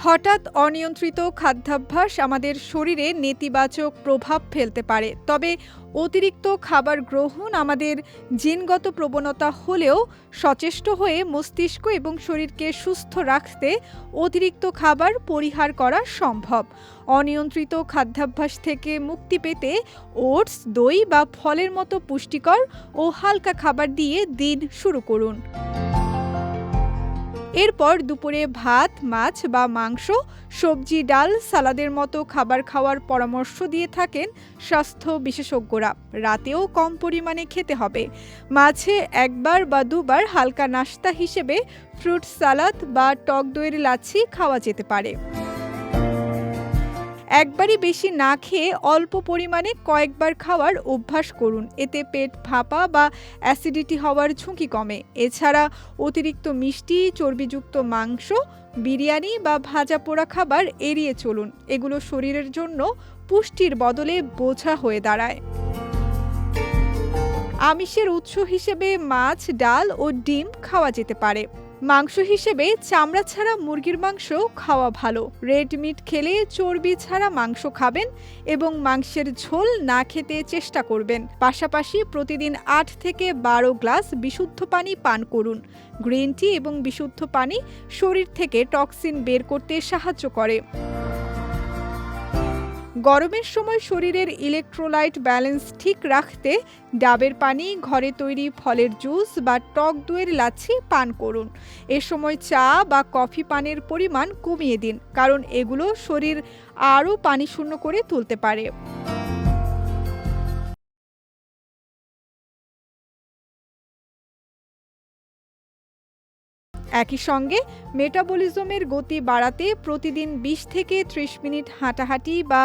হঠাৎ অনিয়ন্ত্রিত খাদ্যাভ্যাস আমাদের শরীরে নেতিবাচক প্রভাব ফেলতে পারে। তবে অতিরিক্ত খাবার গ্রহণ আমাদের জিনগত প্রবণতা হলেও সচেষ্ট হয়ে মস্তিষ্ক এবং শরীরকে সুস্থ রাখতে অতিরিক্ত খাবার পরিহার করা সম্ভব। অনিয়ন্ত্রিত খাদ্যাভ্যাস থেকে মুক্তি পেতে ওটস, দই বা ফলের মতো পুষ্টিকর ও হালকা খাবার দিয়ে দিন শুরু করুন। এরপর দুপুরে ভাত, মাছ বা মাংস, সবজি, ডাল, সালাদের মতো খাবার খাওয়ার পরামর্শ দিয়ে থাকেন স্বাস্থ্য বিশেষজ্ঞরা। রাতেও কম পরিমাণে খেতে হবে। মাঝে একবার বা দুবার হালকা নাস্তা হিসেবে ফ্রুট সালাদ বা টক দইয়ের লাচ্ছি খাওয়া যেতে পারে। একবারই বেশি না খেয়ে অল্প পরিমাণে কয়েকবার খাওয়ার অভ্যাস করুন। এতে পেট ফাঁপা বা অ্যাসিডিটি হওয়ার ঝুঁকি কমে। এছাড়া অতিরিক্ত মিষ্টি, চর্বিযুক্ত মাংস, বিরিয়ানি বা ভাজা পোড়া খাবার এড়িয়ে চলুন। এগুলো শরীরের জন্য পুষ্টির বদলে বোঝা হয়ে দাঁড়ায়। আমিষের উৎস হিসেবে মাছ, ডাল ও ডিম খাওয়া যেতে পারে। মাংস হিসেবে চামড়া ছাড়া মুরগির মাংস খাওয়া ভালো। রেড মিট খেলে চর্বি ছাড়া মাংস খাবেন এবং মাংসের ঝোল না খেতে চেষ্টা করবেন। পাশাপাশি প্রতিদিন 8 থেকে 12 গ্লাস বিশুদ্ধ পানি পান করুন। গ্রিন টি এবং বিশুদ্ধ পানি শরীর থেকে টক্সিন বের করতে সাহায্য করে। গরমের সময় শরীরের ইলেকট্রোলাইট ব্যালেন্স ঠিক রাখতে ডাবের পানি, ঘরে তৈরি ফলের জুস বা টক দইয়ের লাচ্ছি পান করুন। এ সময় চা বা কফি পানের পরিমাণ কমিয়ে দিন, কারণ এগুলো শরীর আরও পানিশূন্য করে তুলতে পারে। একই সঙ্গে মেটাবলিজমের গতি বাড়াতে প্রতিদিন 20 থেকে 30 মিনিট হাঁটাহাঁটি বা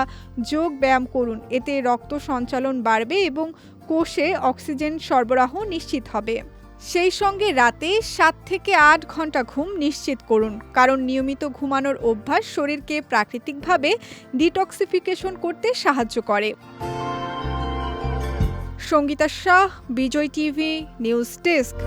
যোগ ব্যায়াম করুন। এতে রক্ত সঞ্চালন বাড়বে এবং কোষে অক্সিজেন সরবরাহ নিশ্চিত হবে। সেই সঙ্গে রাতে 7 থেকে 8 ঘন্টা ঘুম নিশ্চিত করুন, কারণ নিয়মিত ঘুমানোর অভ্যাস শরীরকে প্রাকৃতিকভাবে ডিটক্সিফিকেশন করতে সাহায্য করে। সঙ্গীতা শাহ, বিজয় টিভি নিউজ ডেস্ক।